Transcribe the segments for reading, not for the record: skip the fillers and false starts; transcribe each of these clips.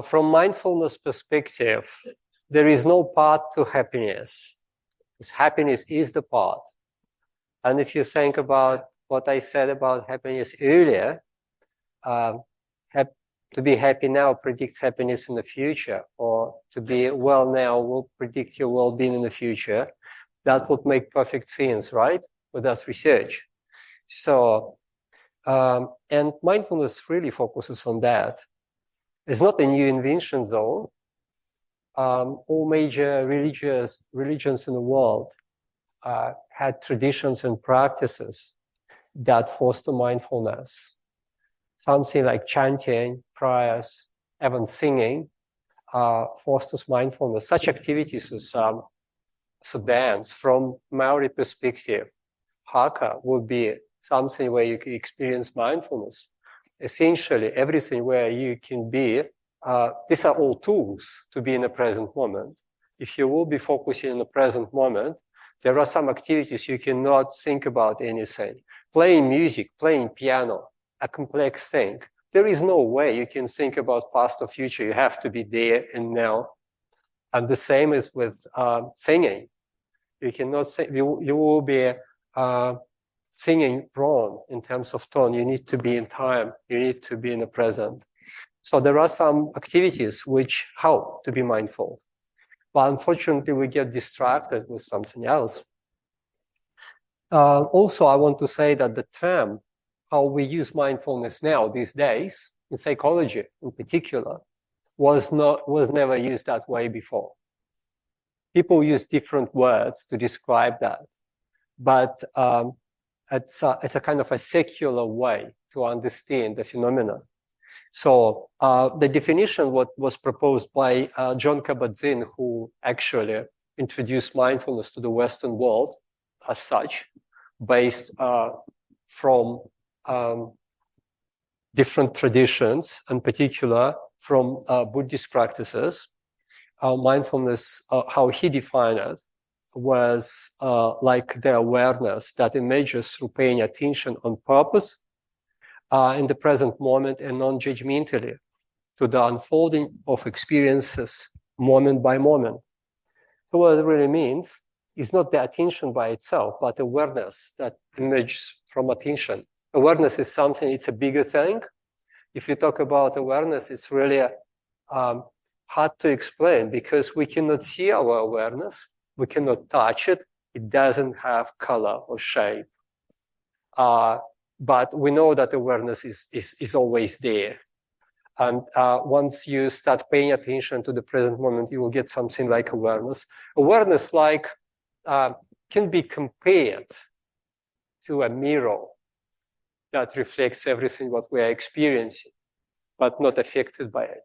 From mindfulness perspective, there is no path to happiness, because happiness is the path. And if you think about what I said about happiness earlier, to be happy now predicts happiness in the future, or to be well now will predict your well-being in the future. That would make perfect sense, right? But that's research. So, and mindfulness really focuses on that. It's not a new invention, though. All major religions in the world had traditions and practices that foster mindfulness. Something like chanting, prayers, even singing fosters mindfulness. Such activities as dance, from Maori perspective, haka would be something where you can experience mindfulness. Essentially, everything where you can be, these are all tools to be in the present moment. If you will be focusing in the present moment, there are some activities you cannot think about anything. Playing music, playing piano, a complex thing. There is no way you can think about past or future. You have to be there and now. And the same is with singing. You cannot sing, you will be singing wrong in terms of tone. You need to be in time. You need to be in the present. So there are some activities which help to be mindful. But unfortunately, we get distracted with something else. Also, I want to say that the term, how we use mindfulness now these days, in psychology in particular, was never used that way before. People use different words to describe that, but it's a kind of a secular way to understand the phenomena. So the definition what was proposed by John Kabat-Zinn, who actually introduced mindfulness to the Western world as such, based from different traditions, in particular from Buddhist practices. Mindfulness, how he defined it, was like the awareness that emerges through paying attention on purpose in the present moment and non-judgmentally to the unfolding of experiences moment by moment. So what it really means is not the attention by itself, but awareness that emerges from attention. Awareness is something, it's a bigger thing. If you talk about awareness, it's really hard to explain because we cannot see our awareness. We cannot touch it. It doesn't have color or shape. But we know that awareness is always there. And once you start paying attention to the present moment, you will get something like awareness. Awareness like can be compared to a mirror that reflects everything what we are experiencing, but not affected by it.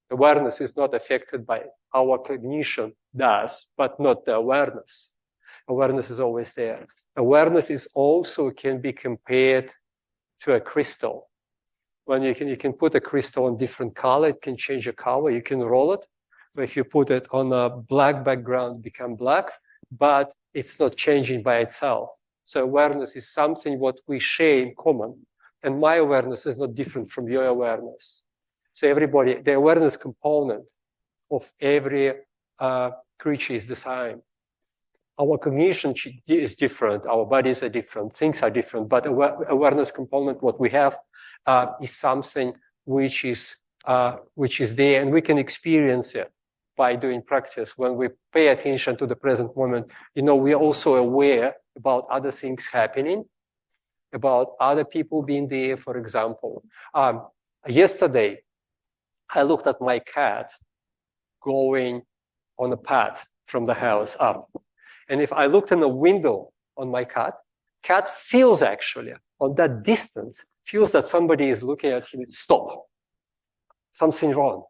Awareness is not affected by it. Our cognition does, but not the awareness. Awareness is always there. Awareness is also can be compared to a crystal. When you can put a crystal on different color, it can change the color. You can roll it. But if you put it on a black background, it becomes black, but it's not changing by itself. So awareness is something what we share in common. And my awareness is not different from your awareness. So everybody, the awareness component of every creature is the same. Our cognition is different. Our bodies are different. Things are different. But awareness component, what we have, is something which is there, and we can experience it by doing practice. When we pay attention to the present moment, we are also aware about other things happening, about other people being there, for example. Yesterday, I looked at my cat going on a path from the house up. And if I looked in the window on my cat feels actually on that distance, feels that somebody is looking at him, stop, something wrong,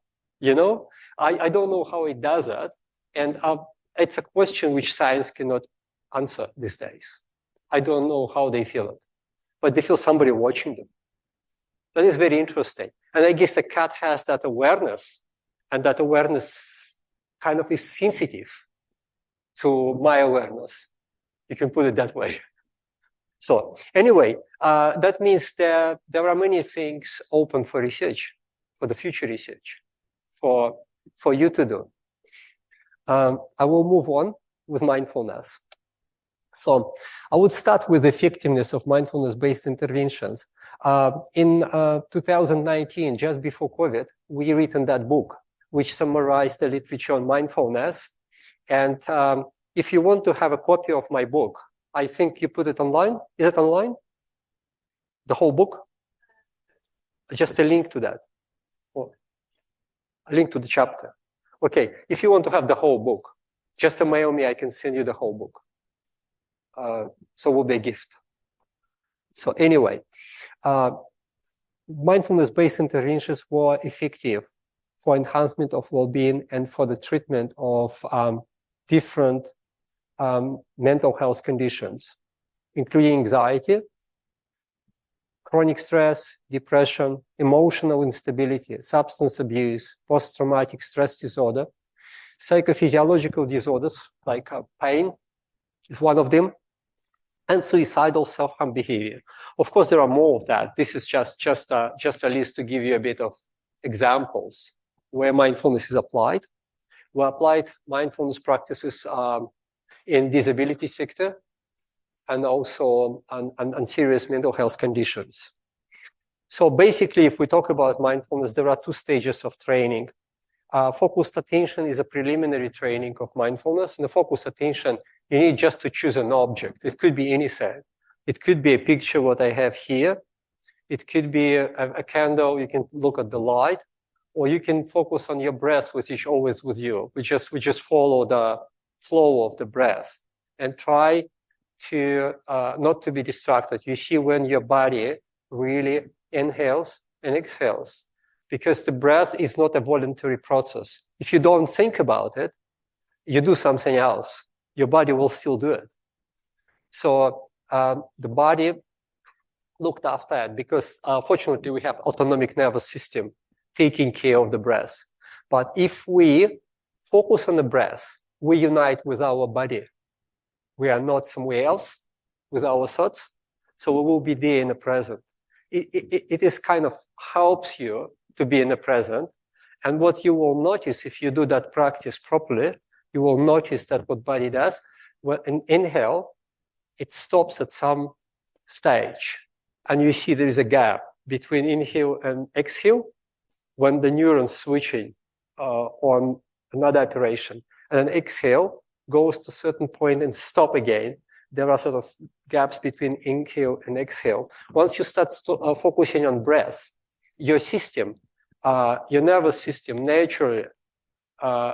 I don't know how it does that. And it's a question which science cannot answer these days. I don't know how they feel it, but they feel somebody watching them. That is very interesting. And I guess the cat has that awareness, and that awareness kind of is sensitive to my awareness. You can put it that way. So anyway, that means that there are many things open for research, for the future research, for you to do. I will move on with mindfulness. So I would start with the effectiveness of mindfulness-based interventions. In 2019, just before COVID, we written that book, which summarized the literature on mindfulness. And if you want to have a copy of my book, I think you put it online. Is it online? The whole book? Just a link to that. Or a link to the chapter. Okay, if you want to have the whole book, just email me, I can send you the whole book. So it will be a gift. So anyway, mindfulness-based interventions were effective for enhancement of well-being and for the treatment of different mental health conditions, including anxiety, chronic stress, depression, emotional instability, substance abuse, post-traumatic stress disorder, psychophysiological disorders like pain is one of them, and suicidal self-harm behavior. Of course, there are more of that. This is just a list to give you a bit of examples where mindfulness is applied. We applied mindfulness practices in disability sector and also on serious mental health conditions. So basically, if we talk about mindfulness, there are two stages of training. Focused attention is a preliminary training of mindfulness. And the focused attention, you need just to choose an object. It could be anything. It could be a picture, what I have here. It could be a candle. You can look at the light, or you can focus on your breath, which is always with you. We just follow the flow of the breath and try to not to be distracted. You see when your body really inhales and exhales, because the breath is not a voluntary process. If you don't think about it, you do something else, your body will still do it. So the body looked after it, because fortunately we have autonomic nervous system taking care of the breath. But if we focus on the breath, we unite with our body. We are not somewhere else with our thoughts, so we will be there in the present. It is kind of helps you to be in the present. And what you will notice if you do that practice properly, you will notice that what body does, when an inhale, it stops at some stage. And you see there is a gap between inhale and exhale when the neurons switching on another operation. And an exhale goes to a certain point and stop again. There are sort of gaps between inhale and exhale. Once you start focusing on breath, your system, your nervous system naturally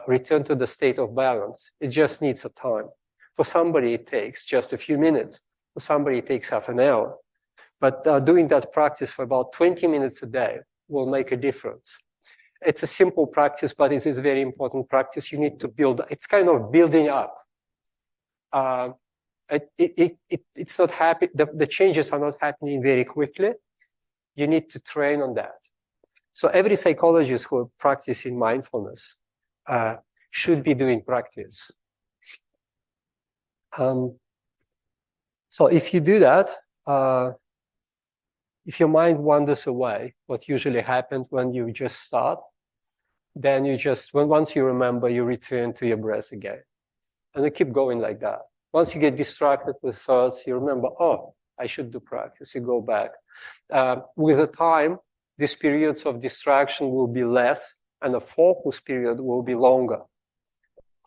return to the state of balance. It just needs a time. For somebody, it takes just a few minutes. For somebody, it takes half an hour. But doing that practice for about 20 minutes a day will make a difference. It's a simple practice, but it is a very important practice. You need to build, it's kind of building up. It's not happy, the changes are not happening very quickly. You need to train on that. So every psychologist who is practicing mindfulness should be doing practice. So if you do that, if your mind wanders away, what usually happens when you just start, then you just, once you remember, you return to your breath again. And you keep going like that. Once you get distracted with thoughts, you remember, oh, I should do practice. You go back. With the time, these periods of distraction will be less, and the focus period will be longer.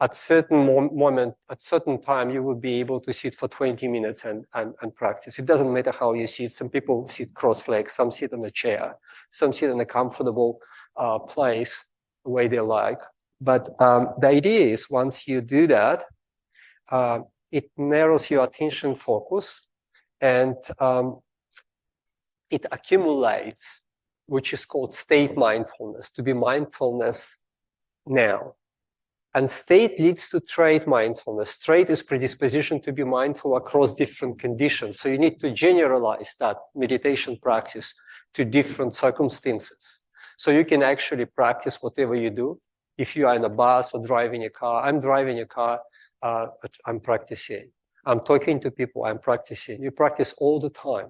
At certain moment, at certain time, you will be able to sit for 20 minutes and practice. It doesn't matter how you sit. Some people sit cross-legged, some sit on a chair, some sit in a comfortable place, the way they like. But the idea is once you do that, it narrows your attention focus, and it accumulates, which is called state mindfulness, to be mindfulness now. And state leads to trait mindfulness. Trait is predisposition to be mindful across different conditions. So you need to generalize that meditation practice to different circumstances. So you can actually practice whatever you do. If you are in a bus or driving a car, I'm driving a car, I'm practicing. I'm talking to people, I'm practicing. You practice all the time,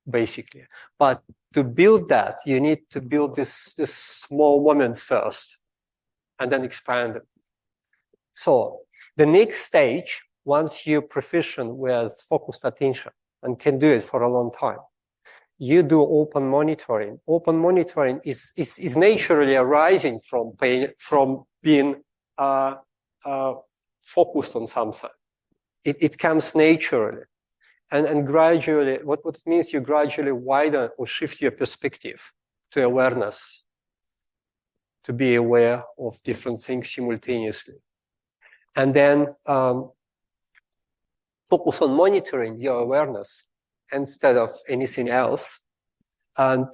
basically. But to build that, you need to build this small moments first and then expand it. So the next stage, once you're proficient with focused attention and can do it for a long time, you do open monitoring. Open monitoring is naturally arising from being focused on something. It comes naturally. And gradually, what it means, you gradually widen or shift your perspective to awareness, to be aware of different things simultaneously. And then focus on monitoring your awareness instead of anything else. And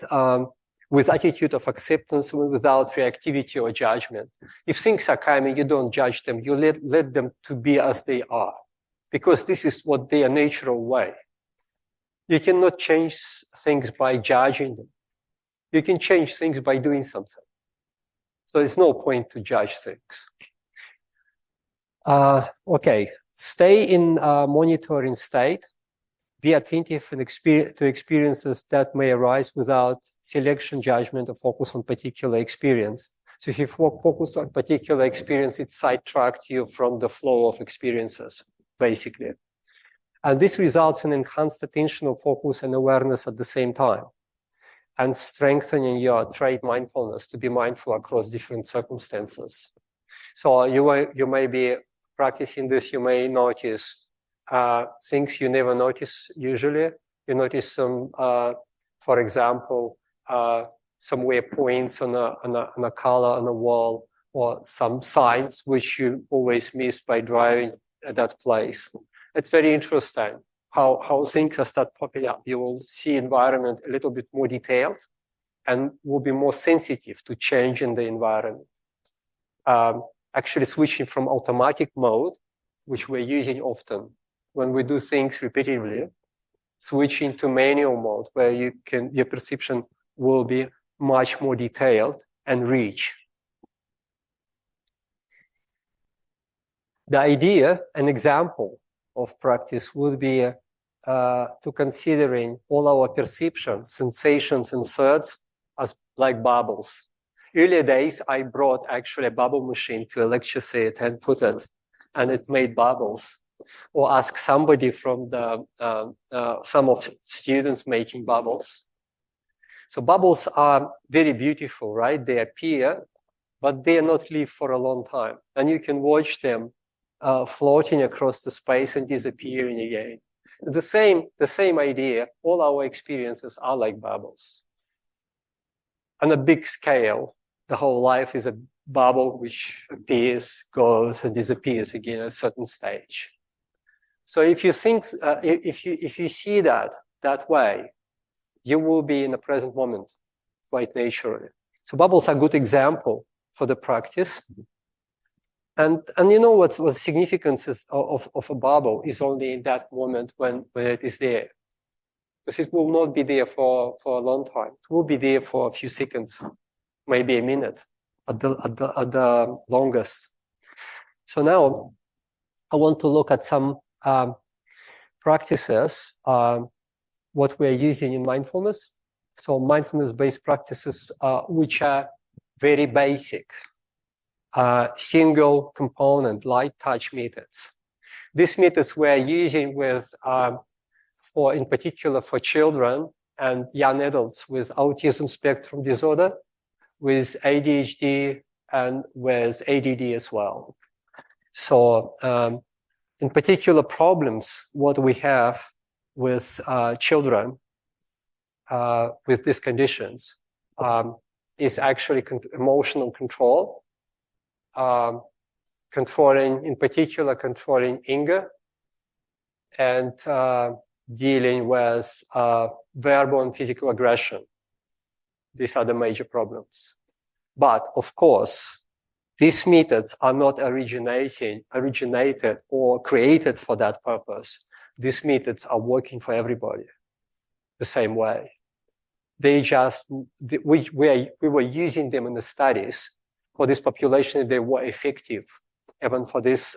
with attitude of acceptance without reactivity or judgment. If things are coming, you don't judge them, you let them to be as they are, because this is what their natural way. You cannot change things by judging them. You can change things by doing something. So there's no point to judge things. Okay, stay in monitoring state. Be attentive and to experiences that may arise without selection, judgment, or focus on particular experience. So if you focus on particular experience, it sidetracks you from the flow of experiences, basically. And this results in enhanced attentional focus and awareness at the same time, and strengthening your trait mindfulness to be mindful across different circumstances. So you may be practicing this, you may notice things you never notice usually. You notice some, for example, some waypoints on a color on a wall, or some signs which you always miss by driving at that place. It's very interesting how things start popping up. You will see environment a little bit more detailed and will be more sensitive to change in the environment. Actually switching from automatic mode, which we're using often when we do things repetitively, switching to manual mode, where your perception will be much more detailed and rich. The idea, an example of practice would be to considering all our perceptions, sensations, and thoughts as like bubbles. Earlier days, I brought actually a bubble machine to a lecture set and put it, and it made bubbles. Or ask somebody from the some of students making bubbles. So bubbles are very beautiful, right? They appear, but they are not live for a long time. And you can watch them floating across the space and disappearing again. The same idea, all our experiences are like bubbles. On a big scale, the whole life is a bubble which appears, goes, and disappears again at a certain stage. So if you think, if you see that way, you will be in the present moment quite naturally. So bubbles are a good example for the practice. And you know what's the significance of a bubble is only in that moment when it is there. Because it will not be there for a long time. It will be there for a few seconds, maybe a minute at the longest. So now I want to look at some practices, what we're using in mindfulness. So mindfulness-based practices, which are very basic, single component, light touch methods. These methods we're using with, in particular for children and young adults with autism spectrum disorder, with ADHD, and with ADD as well. So, in particular problems, what we have with children with these conditions is actually emotional control, in particular controlling anger, and dealing with verbal and physical aggression. These are the major problems. But of course, these methods are not originated or created for that purpose. These methods are working for everybody the same way. They just, we were using them in the studies for this population. They were effective, even for this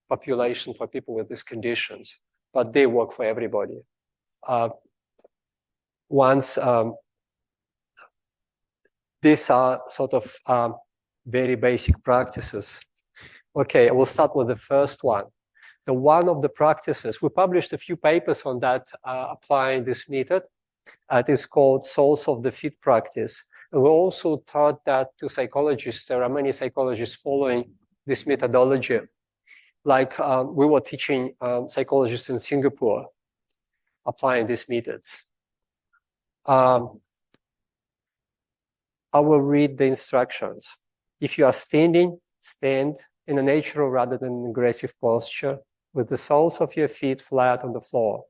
population for people with these conditions, but they work for everybody. These are sort of very basic practices. Okay, I will start with the first one. The one of the practices, we published a few papers on that applying this method. It is called Soles of the Feet practice. And we also taught that to psychologists. There are many psychologists following this methodology. Like we were teaching psychologists in Singapore applying these methods. I will read the instructions. If you are standing, stand in a natural rather than an aggressive posture with the soles of your feet flat on the floor.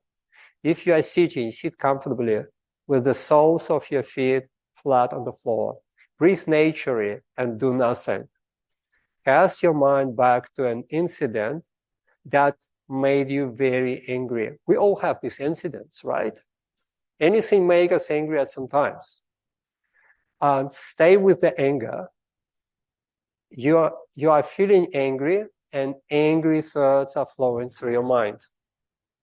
If you are sitting, sit comfortably with the soles of your feet flat on the floor. Breathe naturally and do nothing. Cast your mind back to an incident that made you very angry. We all have these incidents, right? Anything makes us angry at some times. And stay with the anger. You are feeling angry, and angry thoughts are flowing through your mind.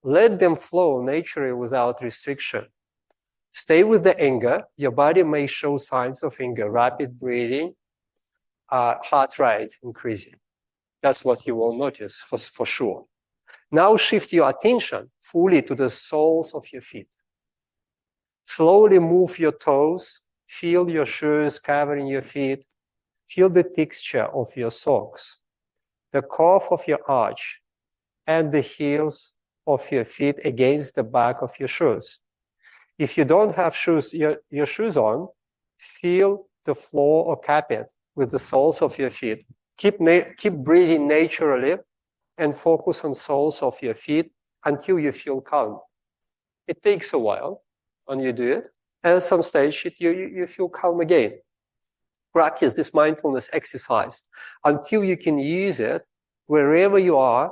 Let them flow naturally without restriction. Stay with the anger. Your body may show signs of anger, rapid breathing, heart rate increasing. That's what you will notice for sure. Now shift your attention fully to the soles of your feet. Slowly move your toes. Feel your shoes covering your feet. Feel the texture of your socks, the curve of your arch, and the heels of your feet against the back of your shoes. If you don't have shoes, your shoes on, feel the floor or carpet with the soles of your feet. Keep breathing naturally and focus on soles of your feet until you feel calm. It takes a while when you do it. And at some stage, you feel calm again. Practice this mindfulness exercise until you can use it wherever you are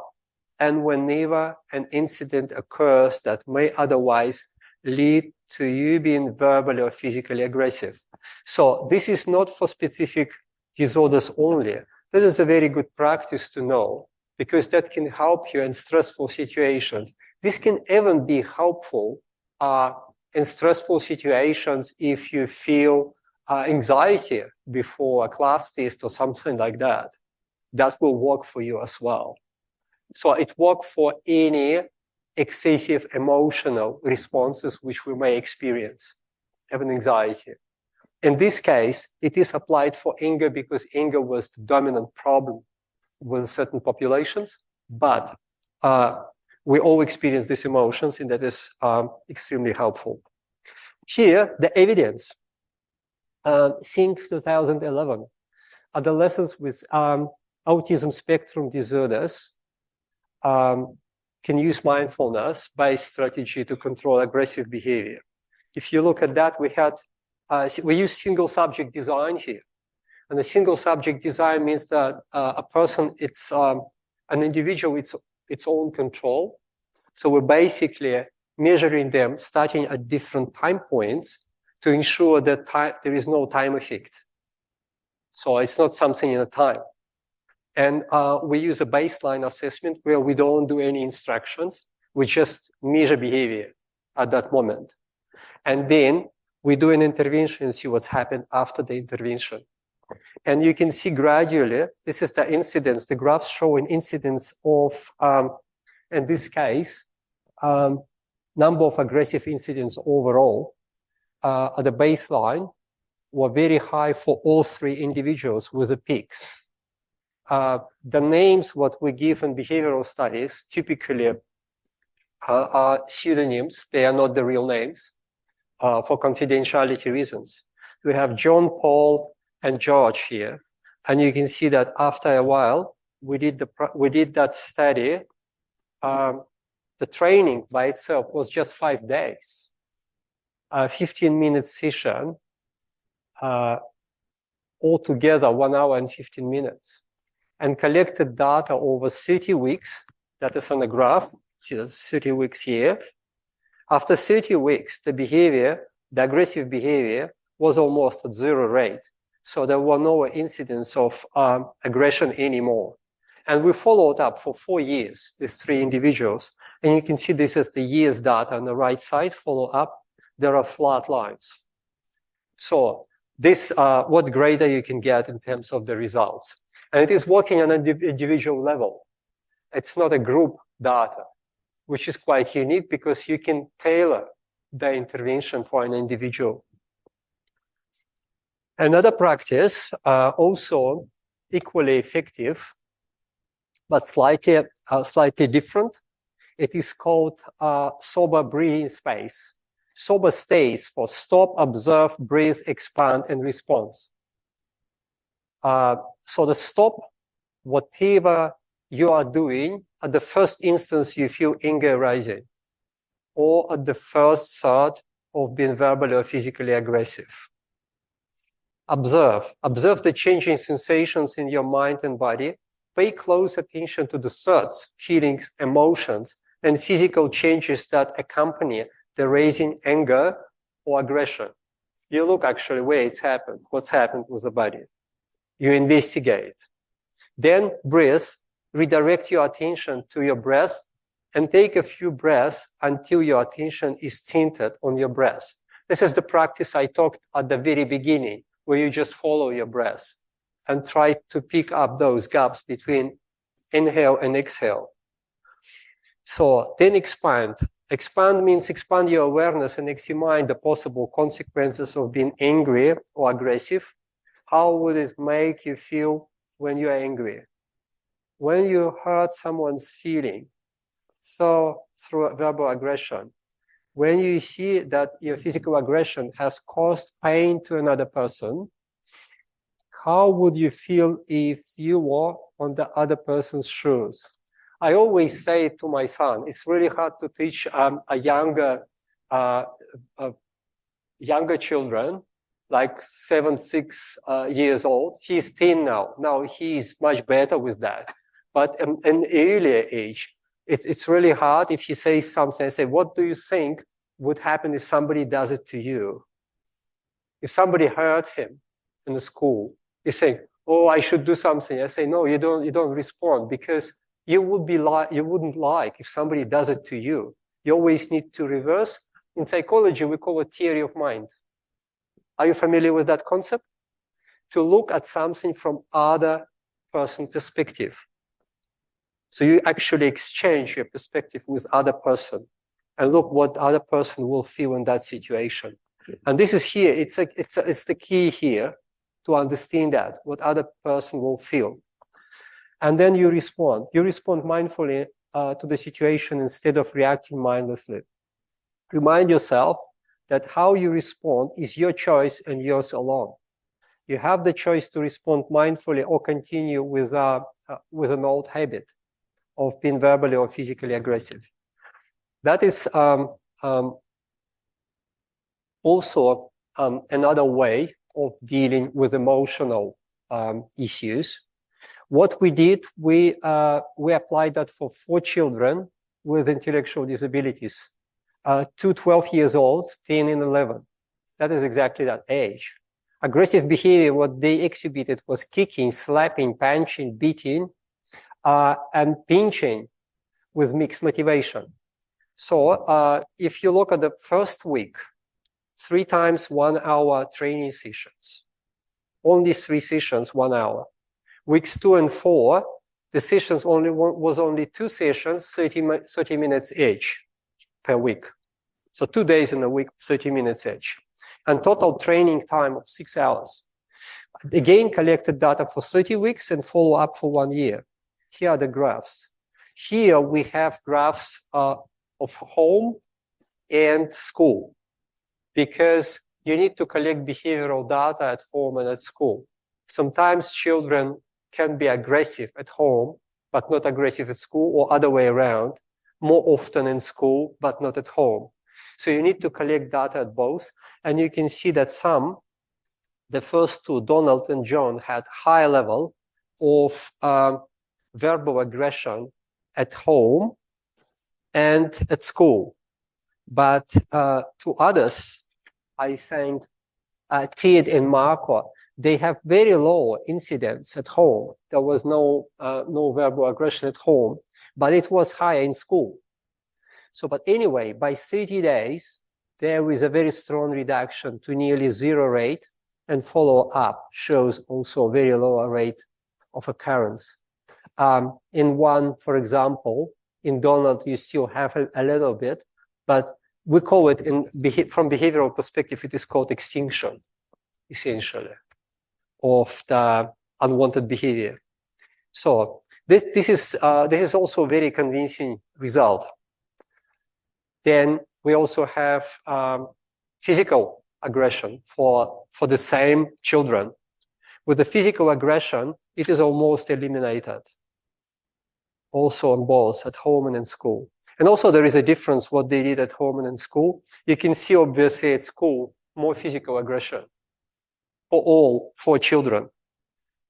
and whenever an incident occurs that may otherwise lead to you being verbally or physically aggressive. So this is not for specific disorders only. This is a very good practice to know because that can help you in stressful situations. This can even be helpful in stressful situations if you feel anxiety before a class test or something like that. That will work for you as well. So it works for any excessive emotional responses which we may experience, having anxiety. In this case, it is applied for anger because anger was the dominant problem with certain populations, but we all experience these emotions, and that is extremely helpful. Here, the evidence. Think 2011. Adolescents with autism spectrum disorders can use mindfulness based strategy to control aggressive behavior. If you look at that, we use single subject design here. And the single subject design means that a person, it's an individual, it's its own control. So we're basically measuring them starting at different time points to ensure that there is no time effect. So it's not something in a time. And we use a baseline assessment where we don't do any instructions. We just measure behavior at that moment. And then we do an intervention and see what's happened after the intervention. And you can see gradually, this is the incidence, the graphs show an incidence of, in this case, number of aggressive incidents overall at the baseline were very high for all three individuals with the peaks. The names what we give in behavioral studies typically are pseudonyms. They are not the real names for confidentiality reasons. We have John, Paul, and George here. And you can see that after a while, we did that study. The training by itself was just 5 days. 15-minute session, altogether 1 hour and 15 minutes. And collected data over 30 weeks. That is on the graph. See, that's 30 weeks here. After 30 weeks, the aggressive behavior was almost at zero rate. So there were no incidents of aggression anymore. And we followed up for 4 years, these 3 individuals. And you can see this as the years data on the right side, follow up. There are flat lines. So this, what greater you can get in terms of the results. And it is working on an individual level. It's not a group data, which is quite unique because you can tailor the intervention for an individual. Another practice, also equally effective, but slightly different. It is called sober breathing space. SOBR stays for stop, observe, breathe, expand, and response. So the stop, whatever you are doing, at the first instance you feel anger rising, or at the first thought of being verbally or physically aggressive. Observe the changing sensations in your mind and body. Pay close attention to the thoughts, feelings, emotions, and physical changes that accompany the raising anger or aggression. You look actually where it's happened, what's happened with the body. You investigate. Then breathe, redirect your attention to your breath, and take a few breaths until your attention is centered on your breath. This is the practice I talked at the very beginning, where you just follow your breath and try to pick up those gaps between inhale and exhale. So then expand. Expand means expand your awareness and examine the possible consequences of being angry or aggressive. How would it make you feel when you are angry? When you hurt someone's feeling, so through verbal aggression, when you see that your physical aggression has caused pain to another person, how would you feel if you were on the other person's shoes? I always say to my son, it's really hard to teach younger children, like 7, 6 years old. He's 10 now. Now he's much better with that. But in an earlier age, it's really hard if he says something. I say, what do you think would happen if somebody does it to you? If somebody hurt him in the school, you say, oh, I should do something. I say, no, you don't respond, because you wouldn't like if somebody does it to you. You always need to reverse. In psychology, we call it theory of mind. Are you familiar with that concept? To look at something from other person's perspective. So you actually exchange your perspective with other person and look what other person will feel in that situation. And this is here, it's the key here to understand that, what other person will feel. And then you respond. You respond mindfully to the situation instead of reacting mindlessly. Remind yourself that how you respond is your choice and yours alone. You have the choice to respond mindfully or continue with an old habit of being verbally or physically aggressive. That is also another way of dealing with emotional issues. What we did, we applied that for 4 children with intellectual disabilities, 2 12 years old, 10 and 11. That is exactly that age. Aggressive behavior, what they exhibited was kicking, slapping, punching, beating, and pinching with mixed motivation. So if you look at the first week, 3 times 1 hour training sessions, only 3 sessions, 1 hour. Weeks 2 and 4, the sessions was only 2 sessions, 30 minutes each per week. So 2 days in a week, 30 minutes each. And total training time of 6 hours. Again, collected data for 30 weeks and follow up for 1 year. Here are the graphs. Here we have graphs of home and school, because you need to collect behavioral data at home and at school. Sometimes children can be aggressive at home, but not aggressive at school, or other way around, more often in school, but not at home. So you need to collect data at both. And you can see that the first 2, Donald and John, had high level of verbal aggression at home and at school. But to others, I think Ted and Marco, they have very low incidence at home. There was no verbal aggression at home, but it was higher in school. So, but anyway, by 30 days, there is a very strong reduction to nearly zero rate, and follow-up shows also a very low rate of occurrence. In one, for example, in Donald, you still have a little bit, but we call it, from behavioral perspective, it is called extinction, essentially, of the unwanted behavior. So this is also a very convincing result. Then we also have physical aggression for the same children. With the physical aggression, it is almost eliminated. Also on both at home and in school. And also there is a difference what they did at home and in school. You can see obviously at school more physical aggression for all 4 children,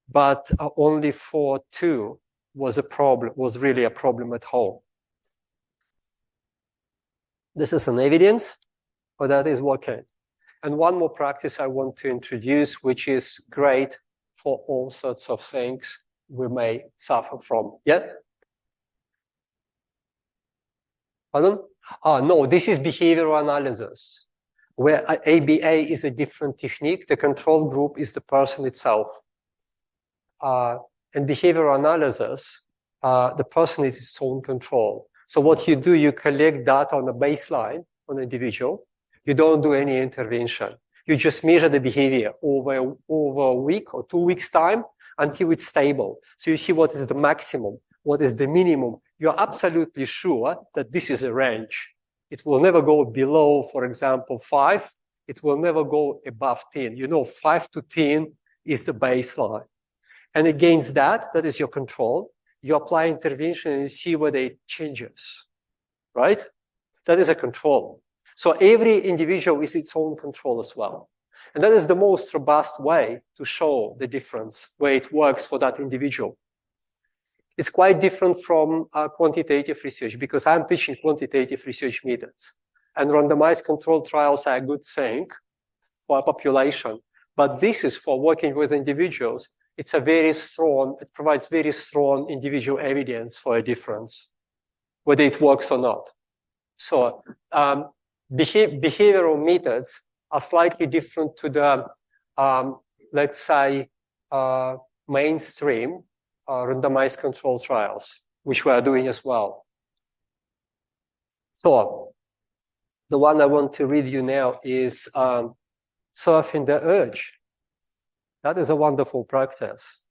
but only for 2 was really a problem at home. This is an evidence, but that is working. And one more practice I want to introduce, which is great for all sorts of things we may suffer from. Yeah? Pardon? No, this is behavioral analysis, where ABA is a different technique. The control group is the person itself. And behavioral analysis, the person is its own control. So what you do, you collect data on a baseline on an individual. You don't do any intervention. You just measure the behavior over a week or 2 weeks' time until it's stable. So you see what is the maximum, what is the minimum. You're absolutely sure that this is a range. It will never go below, for example, 5. It will never go above 10. You know, 5 to 10 is the baseline. And against that is your control. You apply intervention and you see whether it changes, right? That is a control. So every individual is its own control as well. And that is the most robust way to show the difference, where it works for that individual. It's quite different from quantitative research, because I'm teaching quantitative research methods. And randomized controlled trials are a good thing for a population. But this is for working with individuals. It provides very strong individual evidence for a difference, whether it works or not. So behavioral methods are slightly different to the, let's say, mainstream randomized control trials, which we are doing as well. So the one I want to read you now is surfing the urge. That is a wonderful practice.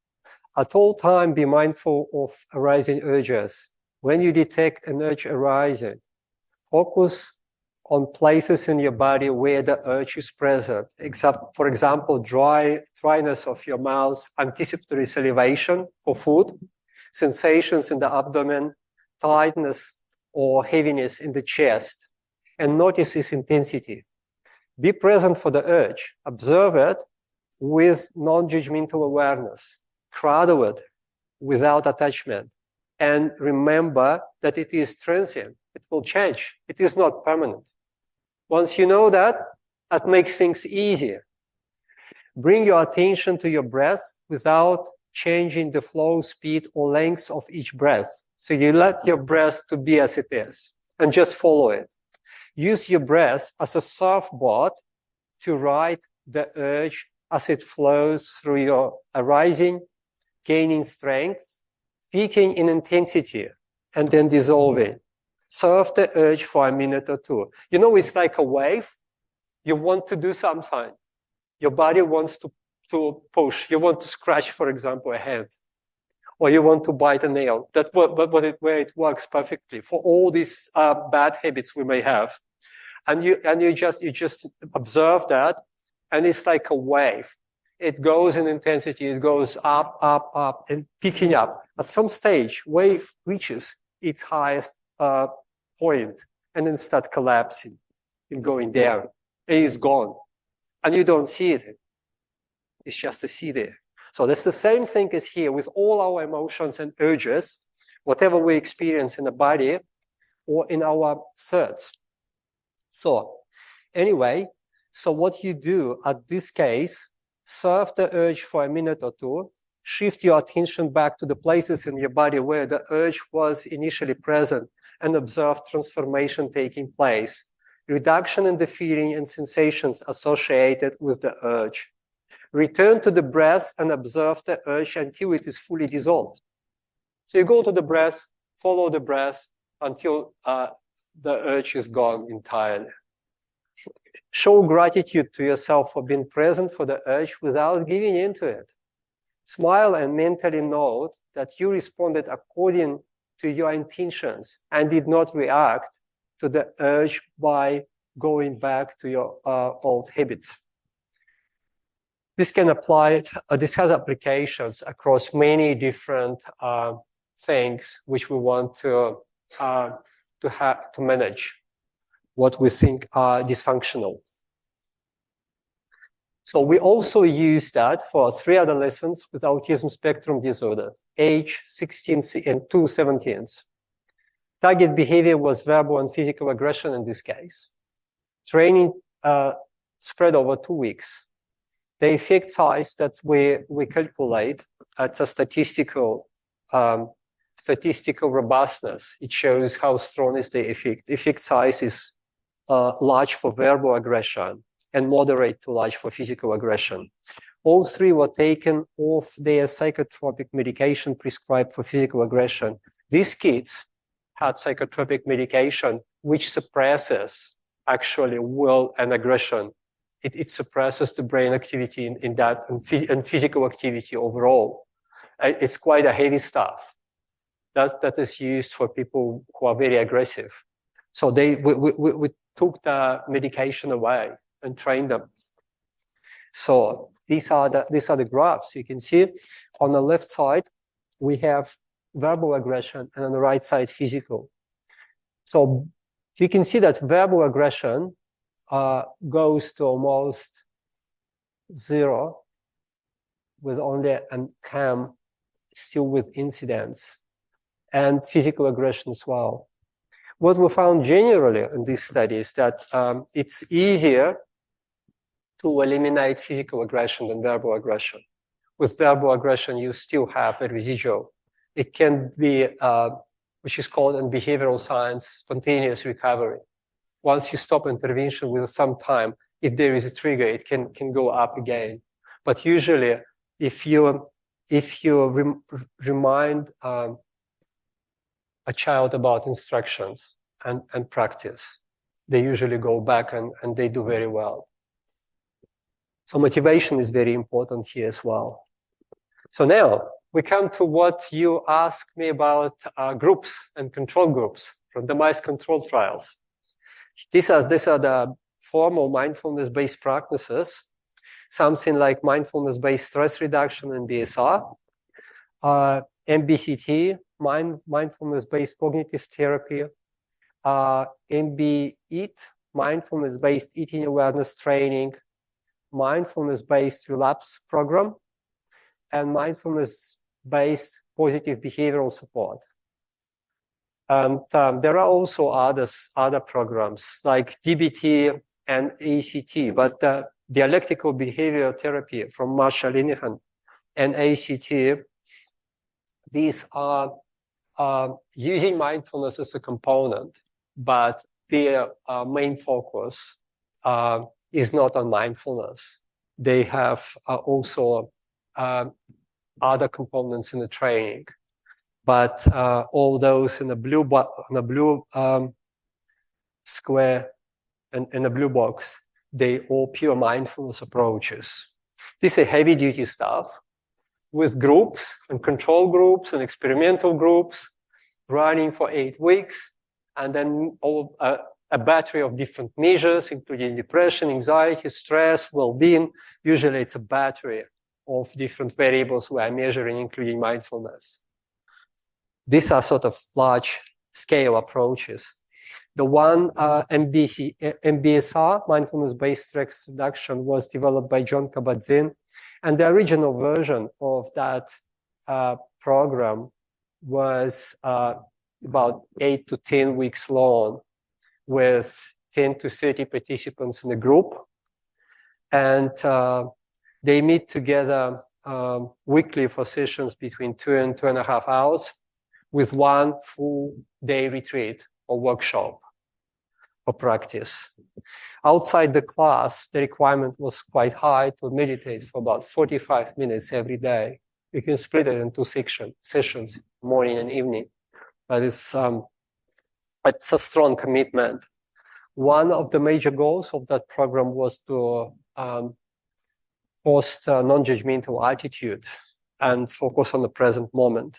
At all time, be mindful of arising urges. When you detect an urge arising, focus on places in your body where the urge is present. Except, for example, dryness of your mouth, anticipatory salivation for food, sensations in the abdomen, tightness or heaviness in the chest, and notice its intensity. Be present for the urge. Observe it with non-judgmental awareness. Cradle it without attachment. And remember that it is transient. It will change. It is not permanent. Once you know that, that makes things easier. Bring your attention to your breath without changing the flow, speed, or length of each breath. So you let your breath to be as it is and just follow it. Use your breath as a surfboard to ride the urge as it flows through your arising, gaining strength, peaking in intensity, and then dissolving. Surf the urge for a minute or 2. You know, it's like a wave. You want to do something. Your body wants to push. You want to scratch, for example, a hand. Or you want to bite a nail. That's where it works perfectly for all these bad habits we may have. And you just observe that, and it's like a wave. It goes in intensity. It goes up, up, up, and picking up. At some stage, wave reaches its highest point, and then start collapsing and going down. And it's gone, and you don't see it. It's just a sea there. So that's the same thing as here with all our emotions and urges, whatever we experience in the body or in our thoughts. So anyway, so what you do at this case, serve the urge for a minute or two, shift your attention back to the places in your body where the urge was initially present, and observe transformation taking place, reduction in the feeling and sensations associated with the urge. Return to the breath and observe the urge until it is fully dissolved. So you go to the breath, follow the breath until the urge is gone entirely. Show gratitude to yourself for being present for the urge without giving into it. Smile and mentally note that you responded according to your intentions and did not react to the urge by going back to your old habits. This can apply, this has applications across many different things which we want to manage what we think are dysfunctional. So we also use that for 3 adolescents with autism spectrum disorder, age 16 and 2 17s. Target behavior was verbal and physical aggression in this case. Training spread over 2 weeks. The effect size that we calculate at a statistical robustness, it shows how strong is the effect. The effect size is large for verbal aggression and moderate to large for physical aggression. All 3 were taken off their psychotropic medication prescribed for physical aggression. These kids had psychotropic medication which suppresses actually will and aggression. It suppresses the brain activity in that and physical activity overall. It's quite a heavy stuff that is used for people who are very aggressive. So we took the medication away and trained them. So these are the graphs. You can see on the left side we have verbal aggression, and on the right side physical. So you can see that verbal aggression goes to almost 0 with only a CAM still with incidents, and physical aggression as well. What we found generally in this study is that it's easier to eliminate physical aggression than verbal aggression. With verbal aggression, you still have a residual. It can be, which is called in behavioral science, spontaneous recovery. Once you stop intervention with some time, if there is a trigger, it can go up again. But usually, if you remind a child about instructions and practice, they usually go back and they do very well. So motivation is very important here as well. So now we come to what you asked me about groups and control groups from the mice control trials. These are the formal mindfulness-based practices, something like mindfulness-based stress reduction in BSR, MBCT, mindfulness-based cognitive therapy, MB-EAT, mindfulness-based eating awareness training, mindfulness-based relapse program, and mindfulness-based positive behavioral support. And there are also other programs like DBT and ACT, but dialectical behavior therapy from Marsha Linehan and ACT, these are using mindfulness as a component, but their main focus is not on mindfulness. They have also other components in the training, but all those in the blue square and in the blue box, they all pure mindfulness approaches. This is heavy duty stuff with groups and control groups and experimental groups running for 8 weeks, and then a battery of different measures, including depression, anxiety, stress, well-being. Usually it's a battery of different variables we are measuring, including mindfulness. These are sort of large-scale approaches. The one MBSR, mindfulness-based stress reduction, was developed by John Kabat-Zinn, and the original version of that program was about 8 to 10 weeks long, with 10 to 30 participants in a group. And They meet together weekly for sessions between 2 and 2.5 hours with one full day retreat or workshop or practice. Outside the class, the requirement was quite high to meditate for about 45 minutes every day. You can split it into sessions, morning and evening. But it's a strong commitment. One of the major goals of that program was to foster non-judgmental attitude and focus on the present moment.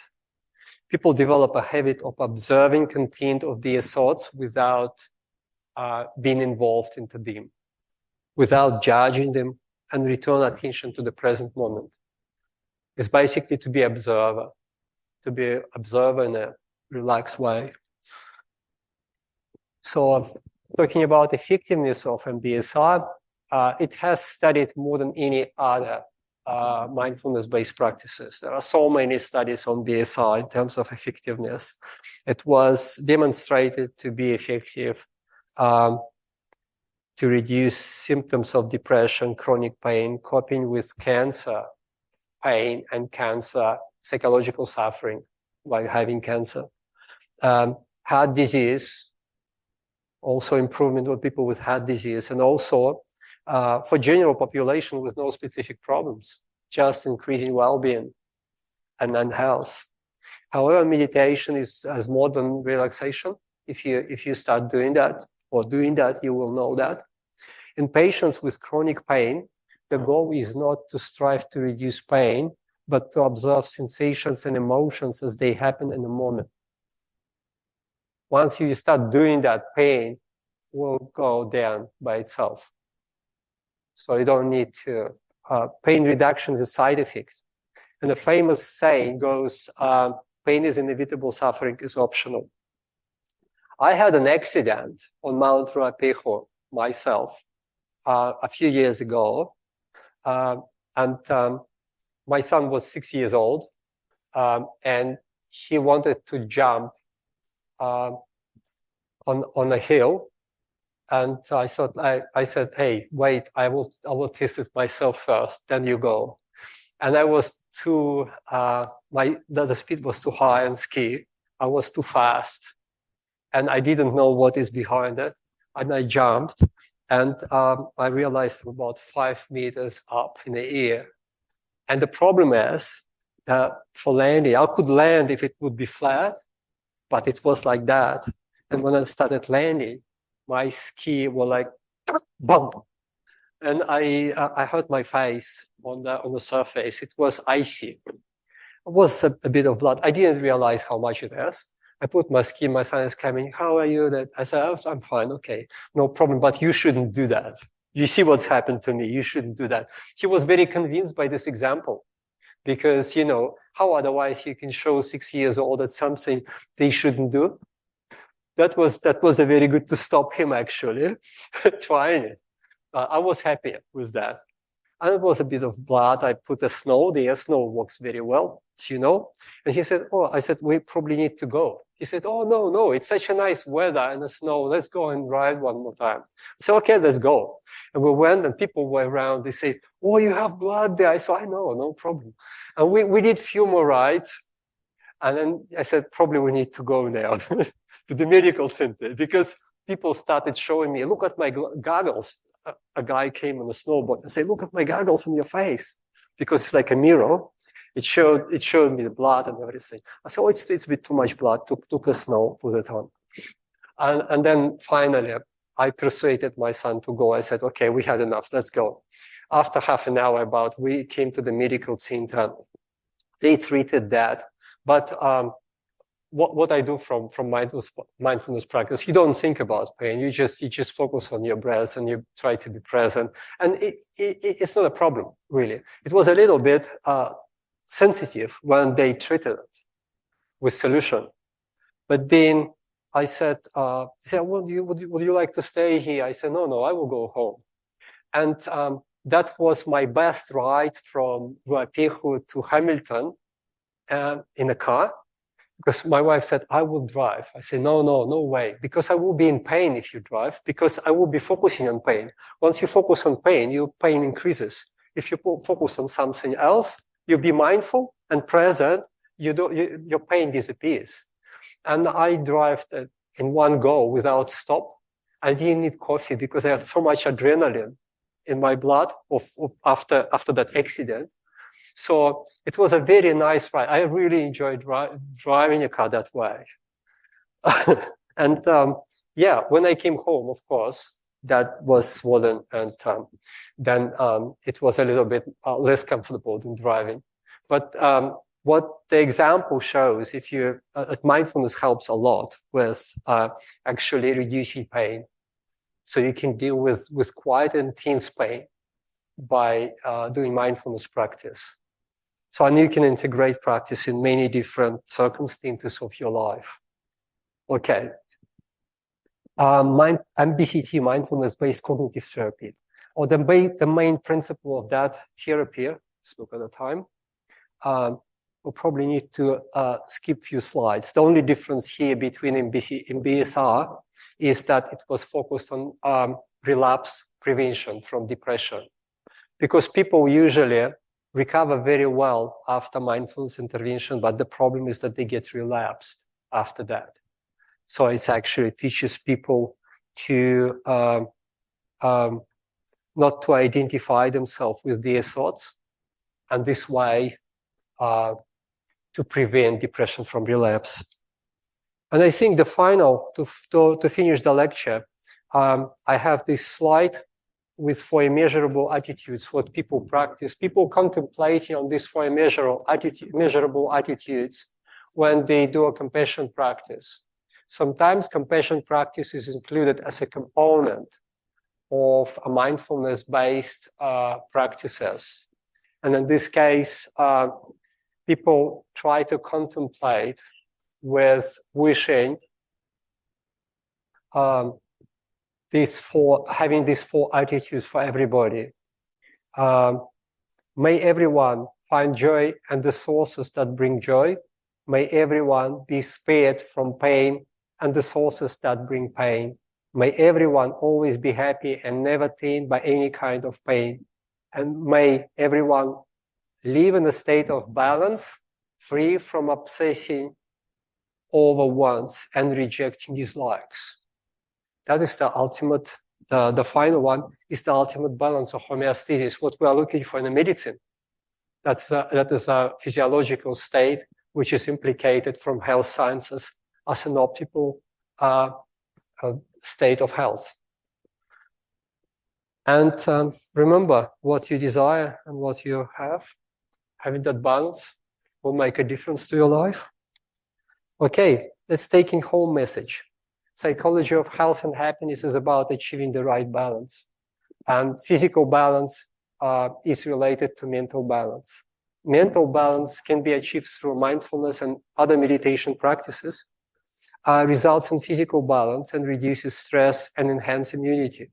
People develop a habit of observing content of their thoughts without being involved into them, without judging them, and return attention to the present moment. It's basically to be observer in a relaxed way. So talking about effectiveness of MBSR, it has studied more than any other mindfulness-based practices. There are so many studies on BSR in terms of effectiveness. It was demonstrated to be effective to reduce symptoms of depression, chronic pain, coping with cancer, pain and cancer, psychological suffering while having cancer, heart disease, also improvement with people with heart disease, and also for general population with no specific problems, just increasing well-being and health. However, meditation is as more than relaxation. If you start doing that, you will know that. In patients with chronic pain, the goal is not to strive to reduce pain, but to observe sensations and emotions as they happen in the moment. Once you start doing that, pain will go down by itself. So you don't need to, pain reduction is a side effect. And the famous saying goes, pain is inevitable, suffering is optional. I had an accident on Mount Ruapehu myself a few years ago. And my son was 6 years old, and he wanted to jump on a hill. And I thought, I said, hey, wait, I will test it myself first, then you go. And I was too, the speed was too high on ski. I was too fast. And I didn't know what is behind it. And I jumped, and I realized I'm about 5 meters up in the air. And the problem is, for landing, I could land if it would be flat, but it was like that. And when I started landing, my ski were like, bump. And I hurt my face on the surface. It was icy. It was a bit of blood. I didn't realize how much it is. I put my ski, my son is coming, how are you? I said, oh, I'm fine, okay, no problem, but you shouldn't do that. You see what's happened to me, you shouldn't do that. He was very convinced by this example because, you know, how otherwise you can show 6 years old that something they shouldn't do? That was a very good to stop him actually trying it. I was happy with that. And it was a bit of blood. I put the snow there. Snow works very well, you know. And he said, oh, I said, we probably need to go. He said, oh, no, it's such a nice weather and the snow. Let's go and ride one more time. I said, okay, let's go. And we went and people were around. They said, oh, you have blood there. I said, I know, no problem. And we did a few more rides. And then I said, probably we need to go now to the medical center because people started showing me, look at my goggles. A guy came on a snowboard and said, look at my goggles on your face, because it's like a mirror. It showed me the blood and everything. I said, oh, it's a bit too much blood. Took the snow, put it on. And then finally, I persuaded my son to go. I said, okay, we had enough. Let's go. After half an hour about, we came to the medical center. They treated that. But what I do from mindfulness practice, you don't think about pain. You just focus on your breath and you try to be present. And it's not a problem, really. It was a little bit sensitive when they treated it with solution. But then I said, well, would you like to stay here? I said, no, I will go home. And that was my best ride from Ruapehu to Hamilton in a car. Because my wife said, I will drive. I said, no way. Because I will be in pain if you drive, because I will be focusing on pain. Once you focus on pain, your pain increases. If you focus on something else, you be mindful and present, your pain disappears. And I drive in one go without stop. I didn't need coffee because I had so much adrenaline in my blood after that accident. So it was a very nice ride. I really enjoyed driving a car that way. And yeah, when I came home, of course, that was swollen, and then it was a little bit less comfortable than driving. But what the example shows, if you mindfulness helps a lot with actually reducing pain, so you can deal with quite intense pain by doing mindfulness practice. So and you can integrate practice in many different circumstances of your life. Okay. MBCT, mindfulness-based cognitive therapy, or the main principle of that therapy. Let's look at the time. We'll probably need to skip a few slides. The only difference here between MBSR is that it was focused on relapse prevention from depression, because people usually recover very well after mindfulness intervention, but the problem is that they get relapsed after that. So it actually teaches people to not to identify themselves with their thoughts, and this way to prevent depression from relapse. And I think the final, to finish the lecture, I have this slide with 4 immeasurable attitudes, what people practice. People contemplating on these 4 measurable attitudes when they do a compassion practice. Sometimes compassion practice is included as a component of a mindfulness-based practices. And in this case, people try to contemplate with wishing having these 4 attitudes for everybody. May everyone find joy and the sources that bring joy. May everyone be spared from pain and the sources that bring pain. May everyone always be happy and never tainted by any kind of pain. And may everyone live in a state of balance, free from obsessing over wants and rejecting dislikes. That is the ultimate, the final one is the ultimate balance of homeostasis, what we are looking for in the medicine. That is a physiological state which is implicated from health sciences as an optimal state of health. And remember, what you desire and what you have, having that balance will make a difference to your life. Okay, let's take in home message. Psychology of health and happiness is about achieving the right balance. And physical balance is related to mental balance. Mental balance can be achieved through mindfulness and other meditation practices, results in physical balance and reduces stress and enhance immunity.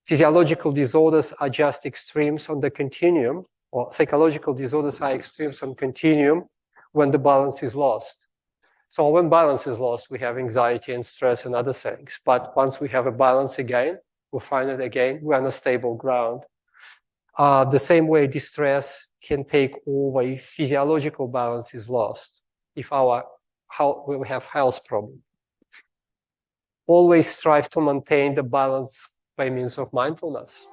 Physiological disorders are just extremes on the continuum, or psychological disorders are extremes on continuum when the balance is lost. So when balance is lost, we have anxiety and stress and other things. But once we have a balance again, we find it again, we're on a stable ground. The same way distress can take over if physiological balance is lost, if we have health problem. Always strive to maintain the balance by means of mindfulness.